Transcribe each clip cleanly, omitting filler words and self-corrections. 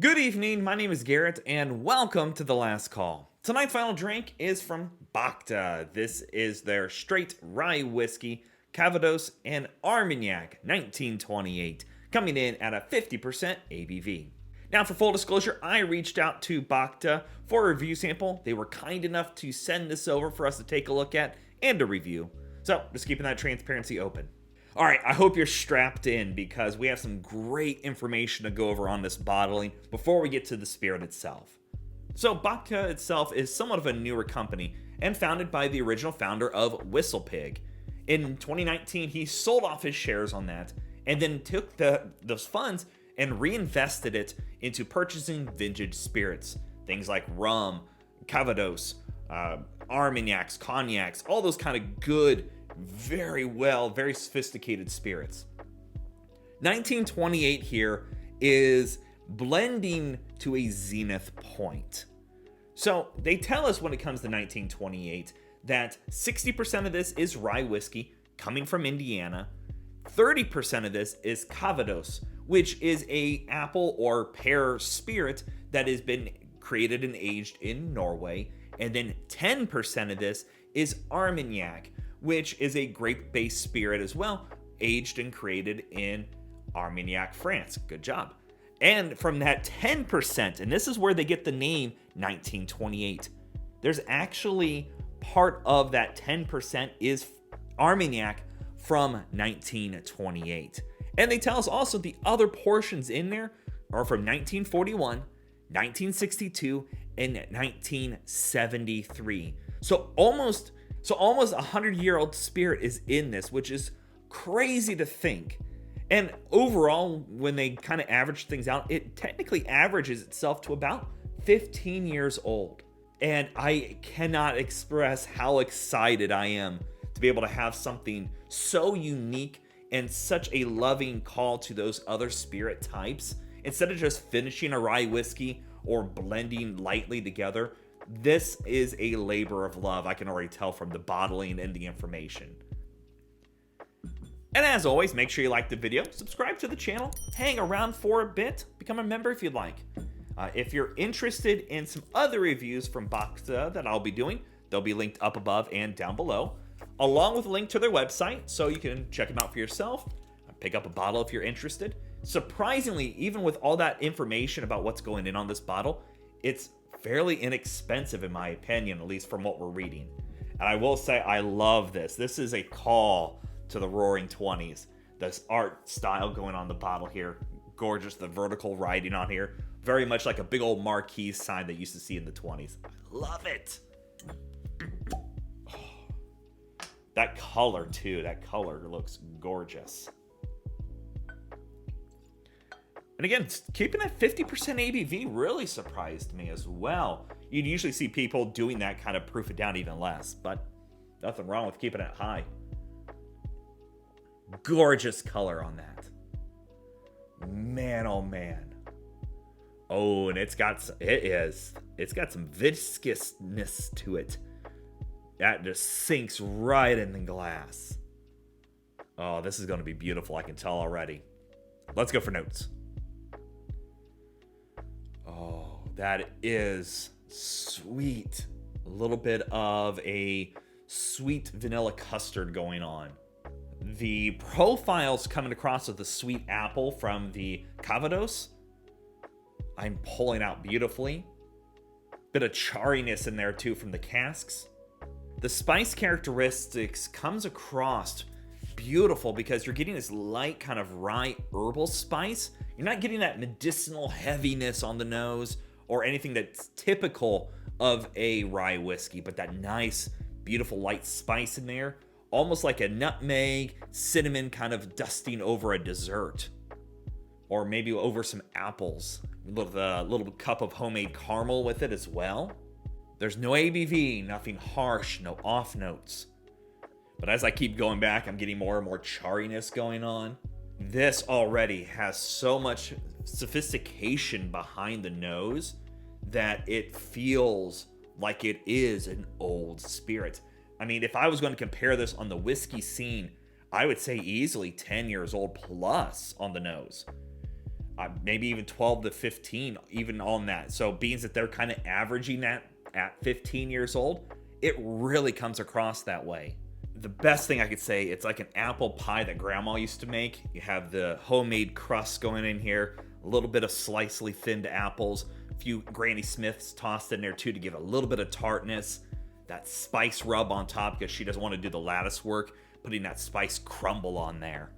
Good evening, my name is Garrett, and welcome to The Last Call. Tonight's final drink is from Bhakta. This is their straight rye whiskey, Calvados and Armagnac 1928, coming in at a 50% ABV. Now, for full disclosure, I reached out to Bhakta for a review sample. They were kind enough to send this over for us to take a look at and a review. So, just keeping that transparency open. All right, I hope you're strapped in because we have some great information to go over on this bottling before we get to the spirit itself. So Bhakta itself is somewhat of a newer company and founded by the original founder of WhistlePig. In 2019, he sold off his shares on that and then took those funds and reinvested it into purchasing vintage spirits. Things like rum, Calvados, Armagnacs, cognacs, all those kind of good, very sophisticated spirits. 1928 here is blending to a zenith point. So they tell us when it comes to 1928 that 60% of this is rye whiskey coming from Indiana, 30% of this is Calvados, which is a apple or pear spirit that has been created and aged in Norway, and then 10% of this is Armagnac, which is a grape-based spirit as well, aged and created in Armagnac, France. Good job. And from that 10%, and this is where they get the name 1928, there's actually part of that 10% is Armagnac from 1928. And they tell us also the other portions in there are from 1941, 1962, and 1973. So almost a 100-year-old spirit is in this, which is crazy to think. And overall, when they kind of average things out, it technically averages itself to about 15 years old. And I cannot express how excited I am to be able to have something so unique and such a loving call to those other spirit types. Instead of just finishing a rye whiskey or blending lightly together, this is a labor of love. I can already tell from the bottling and the information. And as always, make sure you like the video, subscribe to the channel, hang around for a bit, become a member if you'd like. If you're interested in some other reviews from Bhakta that I'll be doing, they'll be linked up above and down below, along with a link to their website so you can check them out for yourself, pick up a bottle if you're interested. Surprisingly, even with all that information about what's going in on this bottle, it's fairly inexpensive in my opinion, at least from what we're reading. And I will say I love this. This is a call to the Roaring 20s. This art style going on the bottle here. Gorgeous, the vertical writing on here. Very much like a big old marquee sign that you used to see in the 20s. I love it. That color too, that color looks gorgeous. And again, keeping that 50% ABV really surprised me as well. You'd usually see people doing that kind of proof it down even less, but nothing wrong with keeping it high. Gorgeous color on that. Man, oh man. Oh, and it's got some viscousness to it. That just sinks right in the glass. Oh, this is going to be beautiful, I can tell already. Let's go for notes. Oh, that is sweet. A little bit of a sweet vanilla custard going on. The profile's coming across with the sweet apple from the Calvados. I'm pulling out beautifully. Bit of charriness in there too from the casks. The spice characteristics comes across beautiful because you're getting this light kind of rye herbal spice. You're not getting that medicinal heaviness on the nose or anything that's typical of a rye whiskey, but that nice, beautiful light spice in there, almost like a nutmeg, cinnamon kind of dusting over a dessert, or maybe over some apples with a little cup of homemade caramel with it as well. There's no ABV, nothing harsh, no off notes. But as I keep going back, I'm getting more and more charriness going on. This already has so much sophistication behind the nose that it feels like it is an old spirit. I mean, if I was going to compare this on the whiskey scene, I would say easily 10 years old plus on the nose. maybe even 12 to 15, even on that. So being that they're kind of averaging that at 15 years old, it really comes across that way. The best thing I could say, it's like an apple pie that grandma used to make. You have the homemade crust going in here, a little bit of slicely thinned apples, a few Granny Smiths tossed in there too to give a little bit of tartness. That spice rub on top because she doesn't want to do the lattice work, putting that spice crumble on there.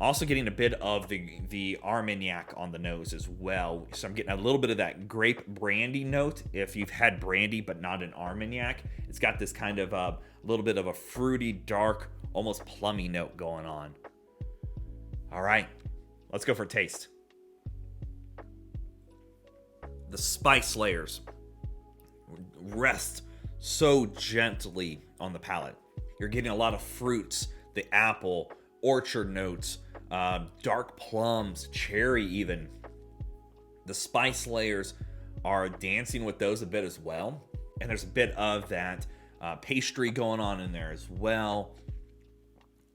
Also getting a bit of the Armagnac on the nose as well. So I'm getting a little bit of that grape brandy note. If you've had brandy but not an Armagnac, it's got this kind of a little bit of a fruity, dark, almost plummy note going on. All right, let's go for a taste. The spice layers rest so gently on the palate. You're getting a lot of fruits, the apple, orchard notes, dark plums, cherry even. The spice layers are dancing with those a bit as well. And there's a bit of that pastry going on in there as well.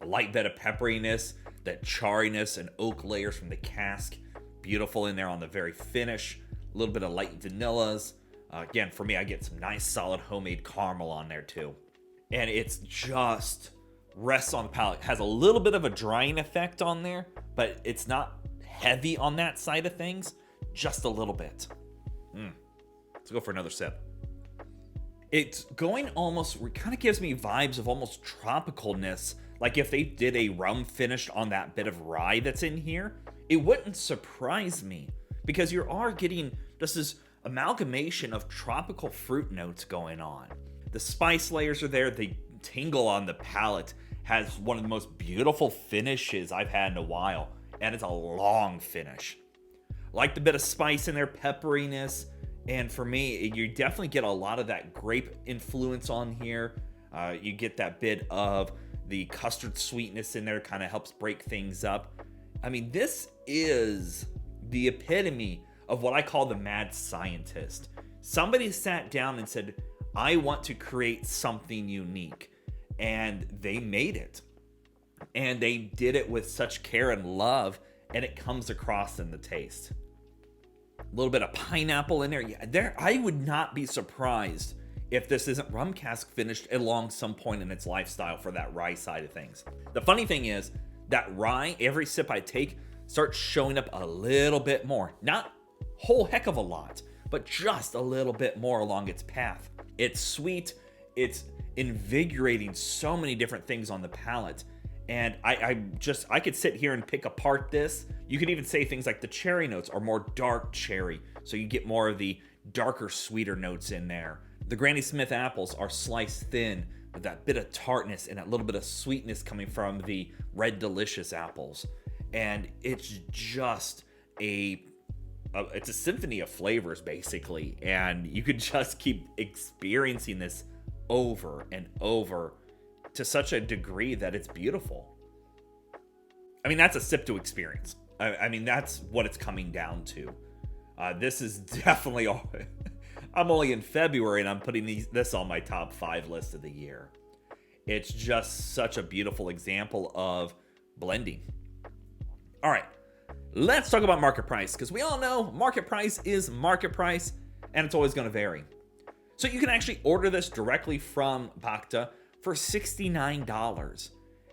A light bit of pepperiness, that charriness and oak layers from the cask. Beautiful in there on the very finish. A little bit of light vanillas. Again, for me, I get some nice solid homemade caramel on there too. And it's just rests on the palate. Has a little bit of a drying effect on there, but it's not heavy on that side of things. Just a little bit. Let's go for another sip. It's going almost, it kind of gives me vibes of almost tropicalness. Like if they did a rum finish on that bit of rye that's in here, it wouldn't surprise me because you are getting just this amalgamation of tropical fruit notes going on. The spice layers are there. They tingle on the palate. Has one of the most beautiful finishes I've had in a while, and it's a long finish. Like the bit of spice in there, pepperiness, and for me, you definitely get a lot of that grape influence on here. You get that bit of the custard sweetness in there, kind of helps break things up. I mean, this is the epitome of what I call the mad scientist. Somebody sat down and said, I want to create something unique. And they made it. And they did it with such care and love, and it comes across in the taste. A little bit of pineapple in there. Yeah, I would not be surprised if this isn't rum cask finished along some point in its lifestyle for that rye side of things. The funny thing is that rye, every sip I take, starts showing up a little bit more. Not whole heck of a lot, but just a little bit more along its path. It's sweet. It's invigorating so many different things on the palate. And I could sit here and pick apart this. You could even say things like the cherry notes are more dark cherry. So you get more of the darker, sweeter notes in there. The Granny Smith apples are sliced thin with that bit of tartness and that little bit of sweetness coming from the Red Delicious apples. And it's just it's a symphony of flavors basically. And you could just keep experiencing this over and over to such a degree that it's beautiful. I mean, that's a sip to experience. I mean, that's what it's coming down to. This is definitely I'm only in February and I'm putting this on my top 5 list of the year. It's just such a beautiful example of blending. All right, let's talk about market price, because we all know market price is market price and it's always going to vary. So you can actually order this directly from Bhakta for $69.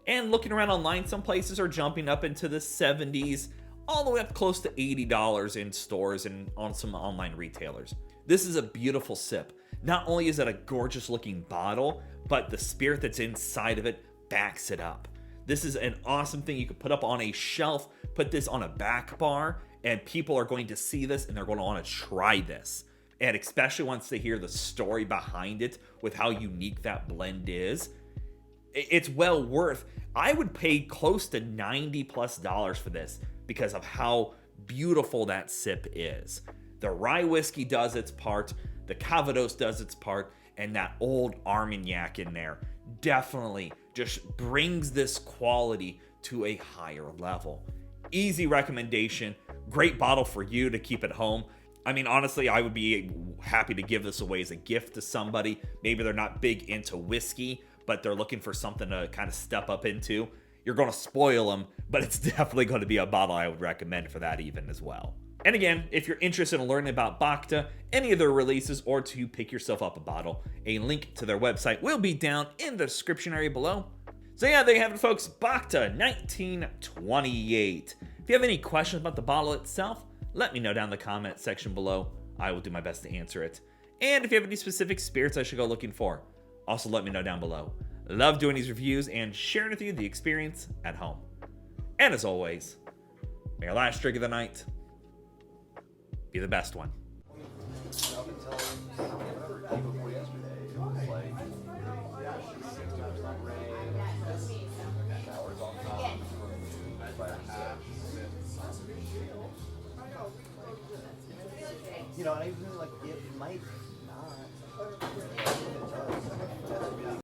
And looking around online, some places are jumping up into the 70s, all the way up close to $80 in stores and on some online retailers. This is a beautiful sip. Not only is it a gorgeous looking bottle, but the spirit that's inside of it backs it up. This is an awesome thing you could put up on a shelf, put this on a back bar, and people are going to see this and they're going to want to try this. And especially once they hear the story behind it with how unique that blend is, it's well worth. I would pay close to $90+ for this because of how beautiful that sip is. The rye whiskey does its part, the Calvados does its part, and that old Armagnac in there definitely just brings this quality to a higher level. Easy recommendation, great bottle for you to keep at home. I mean, honestly, I would be happy to give this away as a gift to somebody. Maybe they're not big into whiskey, but they're looking for something to kind of step up into. You're going to spoil them but it's definitely going to be a bottle I would recommend for that even as well. And again, if you're interested in learning about Bhakta, any of their releases, or to pick yourself up a bottle, a link to their website will be down in the description area below. So yeah, there you have it, folks. Bhakta 1928. If you have any questions about the bottle itself, let me know down in the comment section below. I will do my best to answer it. And if you have any specific spirits I should go looking for, also let me know down below. Love doing these reviews and sharing with you the experience at home. And as always, may your last drink of the night be the best one. You know, I even like it might